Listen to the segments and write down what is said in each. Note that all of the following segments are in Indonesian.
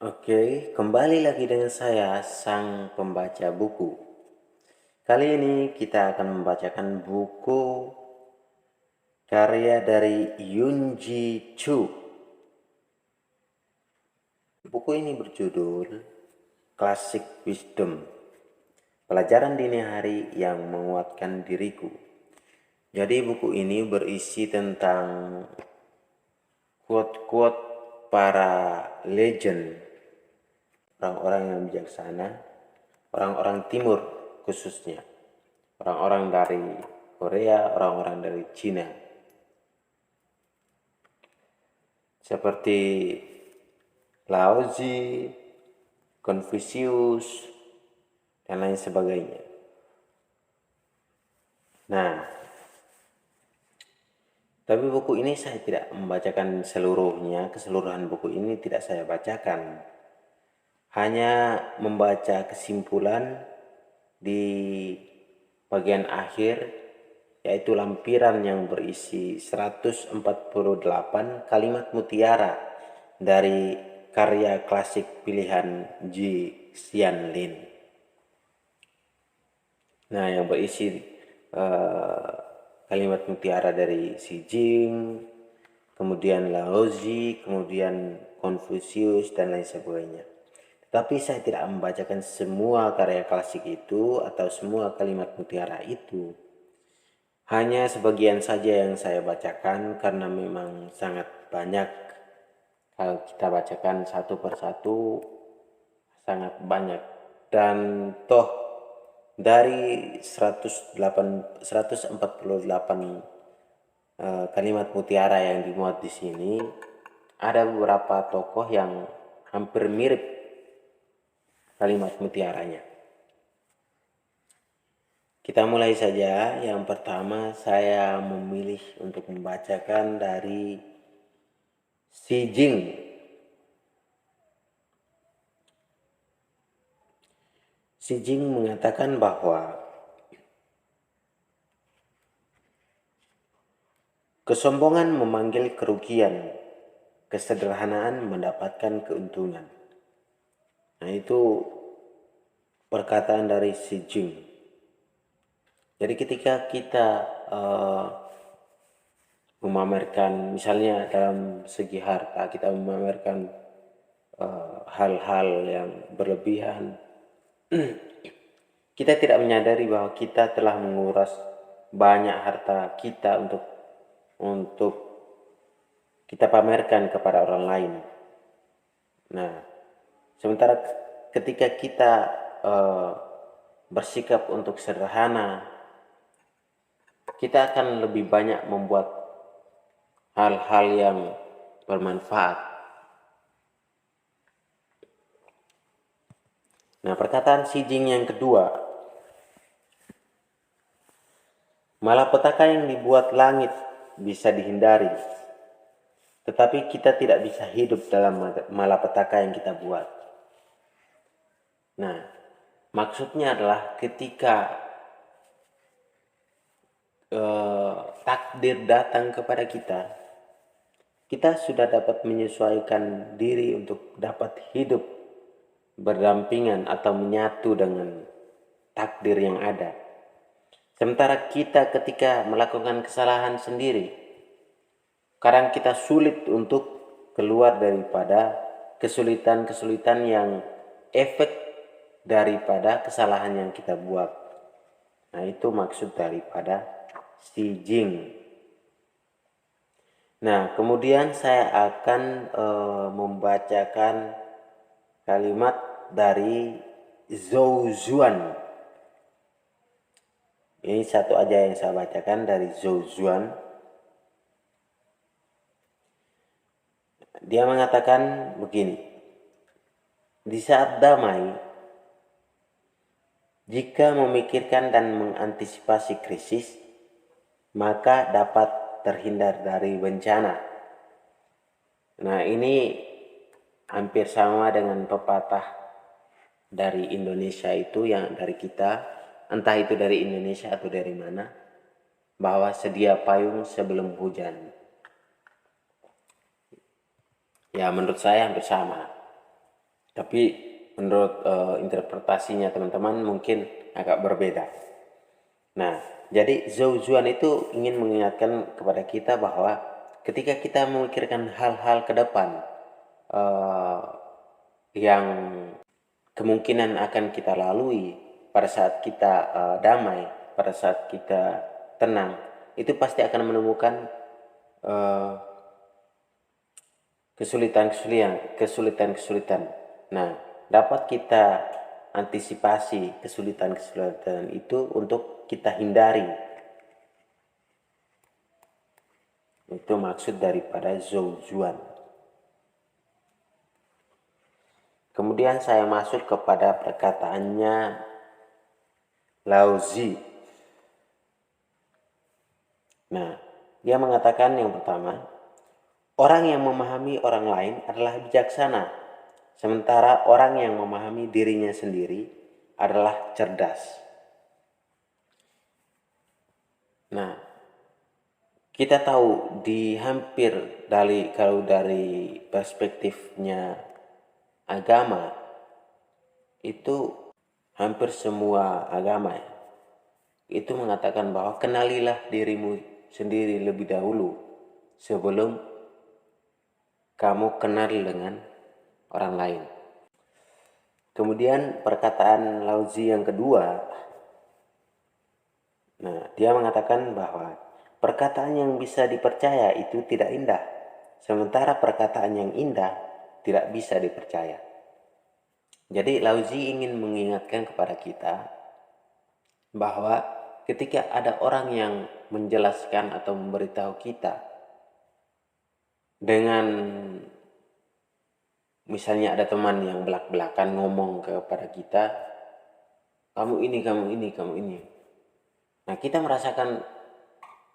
Oke, kembali lagi dengan saya, sang pembaca buku. Kali ini kita akan membacakan buku karya dari Yunji Chu. Buku ini berjudul Classic Wisdom, Pelajaran Dini Hari yang Menguatkan Diriku. Jadi buku ini berisi tentang quote-quote para legend, orang-orang yang bijaksana, orang-orang timur khususnya, orang-orang dari Korea, orang-orang dari Cina, seperti Laozi, Confucius, dan lain sebagainya. Nah, tapi buku ini saya tidak membacakan seluruhnya, keseluruhan buku ini tidak saya bacakan. Hanya membaca kesimpulan di bagian akhir, yaitu lampiran yang berisi 148 kalimat mutiara dari karya klasik pilihan Ji Xianlin. Nah, yang berisi kalimat mutiara dari Xi Jing, kemudian Laozi, kemudian Confucius, dan lain sebagainya. Tapi saya tidak membacakan semua karya klasik itu atau semua kalimat mutiara itu. Hanya sebagian saja yang saya bacakan karena memang sangat banyak. Kalau kita bacakan satu persatu sangat banyak. Dan toh dari 148 kalimat mutiara yang dimuat di sini, ada beberapa tokoh yang hampir mirip kalimat mutiaranya. Kita mulai saja. Yang pertama saya memilih untuk membacakan dari Xi Jing. Xi Jing mengatakan bahwa kesombongan memanggil kerugian, kesederhanaan mendapatkan keuntungan. Nah, itu perkataan dari Xi Jing. Jadi ketika kita memamerkan, misalnya dalam segi harta, kita memamerkan hal-hal yang berlebihan, kita tidak menyadari bahwa kita telah menguras banyak harta kita untuk kita pamerkan kepada orang lain. Nah, sementara ketika kita bersikap untuk sederhana, kita akan lebih banyak membuat hal-hal yang bermanfaat. Nah, perkataan Xi Jing yang kedua, malapetaka yang dibuat langit bisa dihindari, tetapi kita tidak bisa hidup dalam malapetaka yang kita buat. Nah, maksudnya adalah ketika takdir datang kepada kita, kita sudah dapat menyesuaikan diri untuk dapat hidup berdampingan atau menyatu dengan takdir yang ada. Sementara kita ketika melakukan kesalahan sendiri, kadang kita sulit untuk keluar daripada kesulitan-kesulitan yang efek daripada kesalahan yang kita buat. Nah, itu maksud daripada Xi Jing. Nah, kemudian saya akan membacakan kalimat dari Zhou Zuan. Ini satu aja yang saya bacakan dari Zhou Zuan. Dia mengatakan begini, di saat damai, jika memikirkan dan mengantisipasi krisis, maka dapat terhindar dari bencana. Nah, ini hampir sama dengan pepatah dari Indonesia itu, yang dari kita, entah itu dari Indonesia atau dari mana, bahwa sedia payung sebelum hujan. Ya, menurut saya hampir sama. Tapi menurut interpretasinya teman-teman mungkin agak berbeda. Nah, jadi Zhou itu ingin mengingatkan kepada kita bahwa ketika kita memikirkan hal-hal ke depan eh, yang kemungkinan akan kita lalui pada saat kita damai, pada saat kita tenang, itu pasti akan menemukan eh, kesulitan-kesulitan. Nah, dapat kita antisipasi kesulitan-kesulitan itu untuk kita hindari. Itu maksud daripada Zhou. Kemudian saya masuk kepada perkataannya Laozi. Nah, dia mengatakan yang pertama, orang yang memahami orang lain adalah bijaksana, sementara orang yang memahami dirinya sendiri adalah cerdas. Nah, kita tahu di hampir kalau dari perspektifnya agama, itu hampir semua agama itu mengatakan bahwa kenalilah dirimu sendiri lebih dahulu sebelum kamu kenal dengan orang lain. Kemudian perkataan Laozi yang kedua, nah dia mengatakan bahwa perkataan yang bisa dipercaya itu tidak indah, sementara perkataan yang indah tidak bisa dipercaya. Jadi Laozi ingin mengingatkan kepada kita bahwa ketika ada orang yang menjelaskan atau memberitahu kita dengan misalnya ada teman yang belak-belakan ngomong kepada kita, kamu ini, kamu ini, kamu ini. Nah, kita merasakan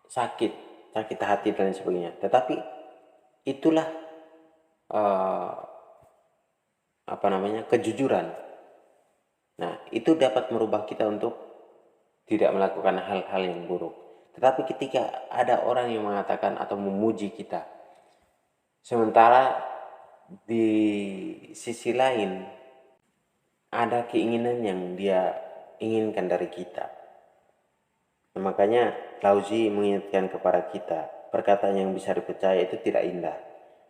sakit hati dan sebagainya. Tetapi itulah kejujuran. Nah, itu dapat merubah kita untuk tidak melakukan hal-hal yang buruk. Tetapi ketika ada orang yang mengatakan atau memuji kita, sementara di sisi lain ada keinginan yang dia inginkan dari kita. Nah, makanya Laozi mengingatkan kepada kita, perkataan yang bisa dipercaya itu tidak indah.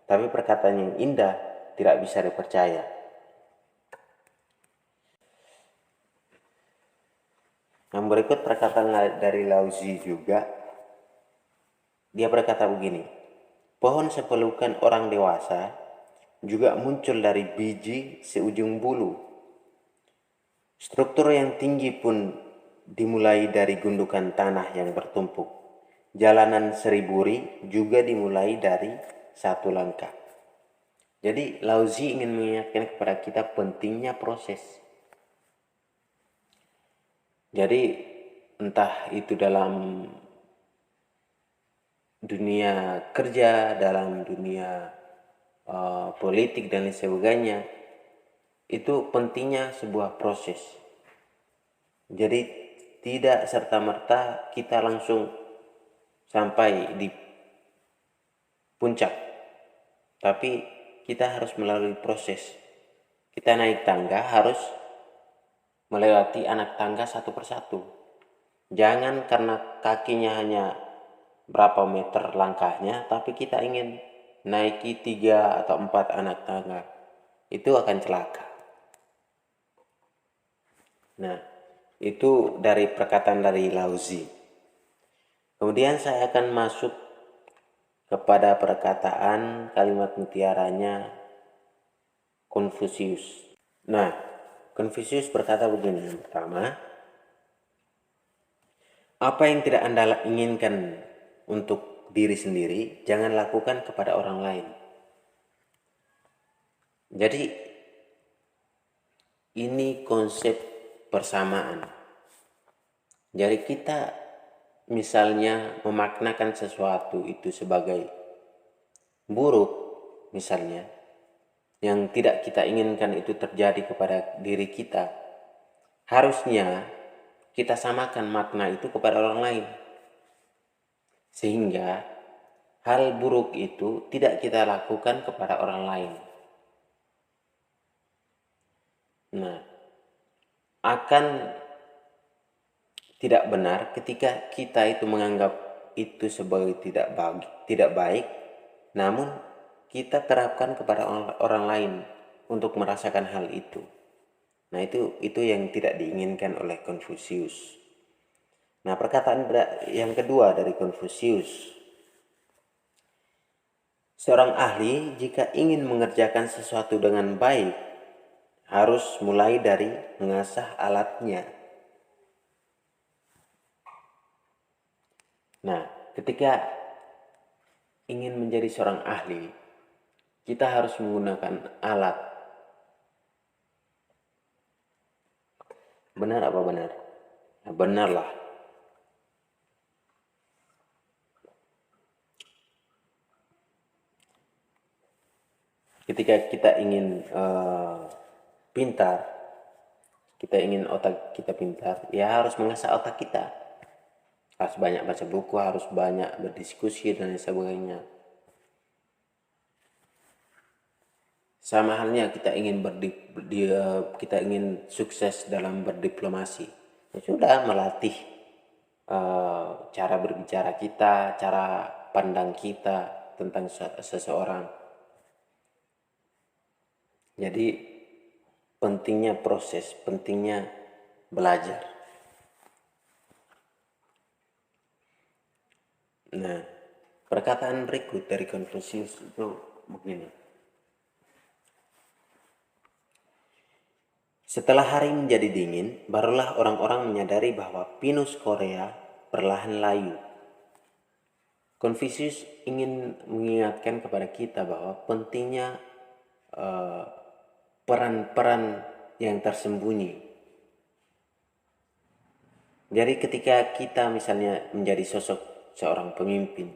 Tapi perkataan yang indah tidak bisa dipercaya. Yang berikut perkataan dari Laozi juga. Dia berkata begini, pohon sepelukan orang dewasa juga muncul dari biji seujung bulu. Struktur yang tinggi pun dimulai dari gundukan tanah yang bertumpuk. Jalanan seriburi juga dimulai dari satu langkah. Jadi Laozi ingin mengingatkan kepada kita pentingnya proses. Jadi entah itu dalam dunia kerja, dalam dunia politik dan lain sebagainya, itu pentingnya sebuah proses. Jadi tidak serta-merta kita langsung sampai di puncak, tapi kita harus melalui proses. Kita naik tangga harus melewati anak tangga satu persatu. Jangan karena kakinya hanya berapa meter langkahnya, tapi kita ingin naiki 3 atau 4 anak tangga. Itu akan celaka. Nah, itu dari perkataan dari Laozi. Kemudian saya akan masuk kepada perkataan kalimat mutiaranya Confucius. Nah, Confucius berkata begini, yang pertama, apa yang tidak Anda inginkan untuk diri sendiri, jangan lakukan kepada orang lain. Jadi, ini konsep persamaan. Jadi kita misalnya memaknakan sesuatu itu sebagai buruk, misalnya, yang tidak kita inginkan itu terjadi kepada diri kita, harusnya kita samakan makna itu kepada orang lain. Sehingga hal buruk itu tidak kita lakukan kepada orang lain. Nah, akan tidak benar ketika kita itu menganggap itu sebagai tidak baik, namun kita terapkan kepada orang lain untuk merasakan hal itu. Nah, itu yang tidak diinginkan oleh Konfusius. Nah, perkataan yang kedua dari Konfusius, seorang ahli jika ingin mengerjakan sesuatu dengan baik harus mulai dari mengasah alatnya. Nah, ketika ingin menjadi seorang ahli, kita harus menggunakan alat. Benar apa benar? Ya, benarlah. Ketika kita ingin pintar, kita ingin otak kita pintar, ya harus mengasah otak kita. Harus banyak baca buku, harus banyak berdiskusi dan sebagainya. Sama halnya kita ingin sukses dalam berdiplomasi, ya sudah melatih cara berbicara kita, cara pandang kita tentang seseorang. Jadi pentingnya proses, pentingnya belajar. Nah, perkataan berikut dari Konfusius itu begini. Setelah hari menjadi dingin, barulah orang-orang menyadari bahwa pinus Korea perlahan layu. Konfusius ingin mengingatkan kepada kita bahwa pentingnya peran-peran yang tersembunyi. Jadi ketika kita misalnya menjadi sosok seorang pemimpin,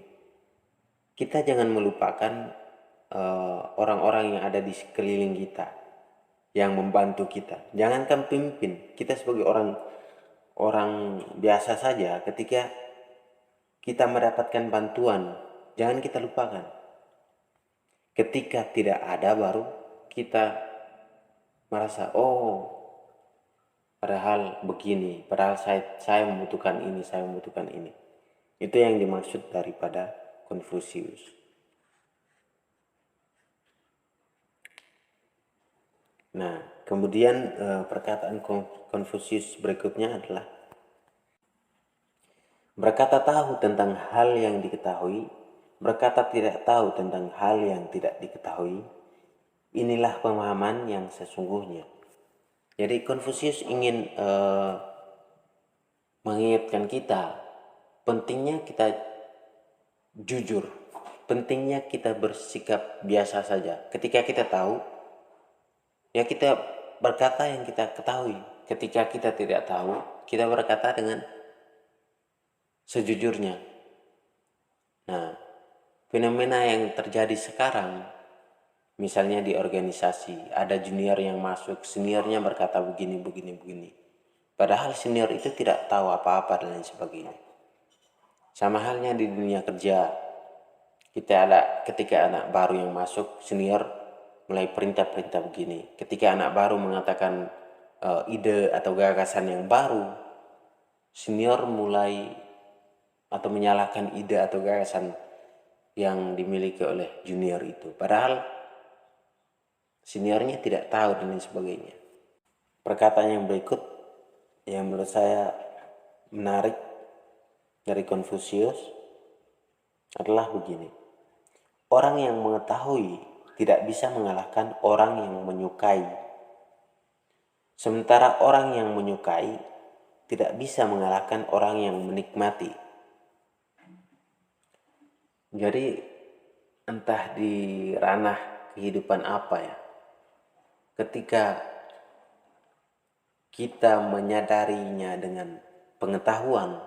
kita jangan melupakan orang-orang yang ada di sekeliling kita, yang membantu kita. Jangankan pemimpin, kita sebagai orang biasa saja, ketika kita mendapatkan bantuan, jangan kita lupakan. Ketika tidak ada, baru kita merasa, oh padahal begini, padahal saya membutuhkan ini, saya membutuhkan ini. Itu yang dimaksud daripada Konfusius. Nah, kemudian perkataan Konfusius berikutnya adalah, berkata tahu tentang hal yang diketahui, berkata tidak tahu tentang hal yang tidak diketahui, inilah pemahaman yang sesungguhnya. Jadi Konfusius ingin mengingatkan kita, pentingnya kita jujur, pentingnya kita bersikap biasa saja. Ketika kita tahu, ya kita berkata yang kita ketahui. Ketika kita tidak tahu, kita berkata dengan sejujurnya. Nah, fenomena yang terjadi sekarang, misalnya di organisasi, ada junior yang masuk, seniornya berkata begini. Padahal senior itu tidak tahu apa-apa dan lain sebagainya. Sama halnya di dunia kerja, ketika anak baru yang masuk, senior mulai perintah-perintah begini. Ketika anak baru mengatakan ide atau gagasan yang baru, senior mulai atau menyalahkan ide atau gagasan yang dimiliki oleh junior itu. Padahal seniornya tidak tahu dan lain sebagainya. Perkataan yang berikut yang menurut saya menarik dari Konfusius adalah begini. Orang yang mengetahui tidak bisa mengalahkan orang yang menyukai. Sementara orang yang menyukai tidak bisa mengalahkan orang yang menikmati. Jadi entah di ranah kehidupan apa ya, ketika kita menyadarinya dengan pengetahuan,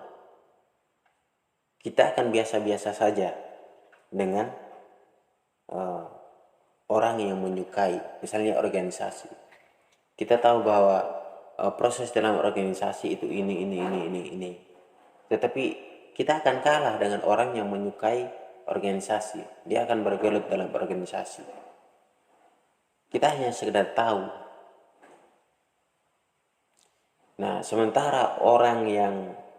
kita akan biasa-biasa saja dengan orang yang menyukai, misalnya organisasi. Kita tahu bahwa proses dalam organisasi itu ini. Tetapi kita akan kalah dengan orang yang menyukai organisasi. Dia akan bergelut dalam organisasi. Kita hanya sekedar tahu. Nah, sementara orang yang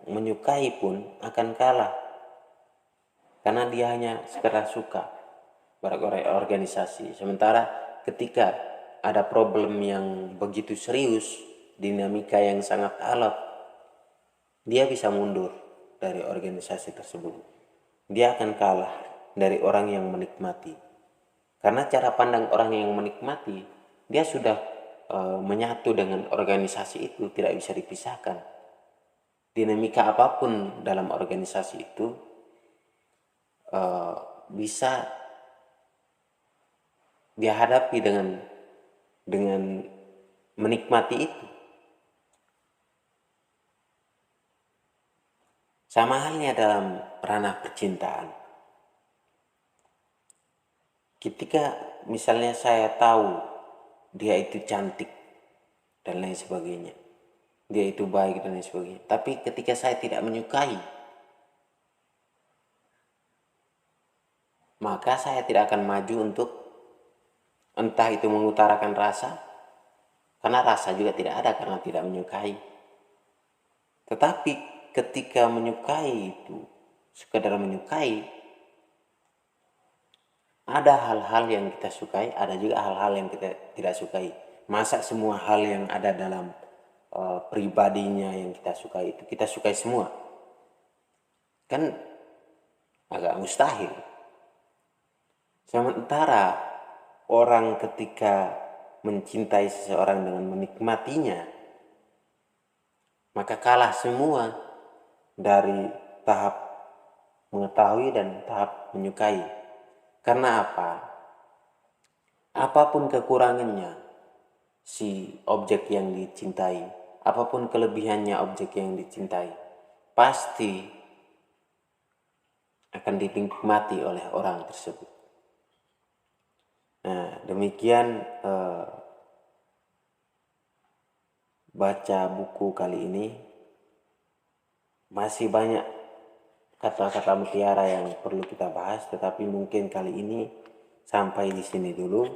menyukai pun akan kalah karena dia hanya sekedar suka berorganisasi. Sementara ketika ada problem yang begitu serius, dinamika yang sangat alot, dia bisa mundur dari organisasi tersebut. Dia akan kalah dari orang yang menikmati. Karena cara pandang orang yang menikmati, dia sudah menyatu dengan organisasi itu, tidak bisa dipisahkan. Dinamika apapun dalam organisasi itu bisa dia hadapi dengan menikmati itu. Sama halnya dalam ranah percintaan. Ketika misalnya saya tahu dia itu cantik dan lain sebagainya, dia itu baik dan lain sebagainya, tapi ketika saya tidak menyukai, maka saya tidak akan maju untuk entah itu mengutarakan rasa, karena rasa juga tidak ada karena tidak menyukai. Tetapi ketika menyukai itu sekedar menyukai, ada hal-hal yang kita sukai, ada juga hal-hal yang kita tidak sukai. Masa semua hal yang ada dalam pribadinya yang kita sukai itu kita sukai semua? Kan agak mustahil. Sementara orang ketika mencintai seseorang dengan menikmatinya, maka kalah semua dari tahap mengetahui dan tahap menyukai. Karena apa? Apapun kekurangannya si objek yang dicintai, apapun kelebihannya objek yang dicintai, pasti akan dinikmati oleh orang tersebut. Nah, demikian baca buku kali ini. Masih banyak kata-kata mutiara yang perlu kita bahas, tetapi mungkin kali ini sampai di sini dulu.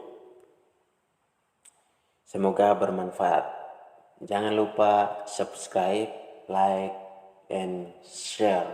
Semoga bermanfaat. Jangan lupa subscribe, like, and share.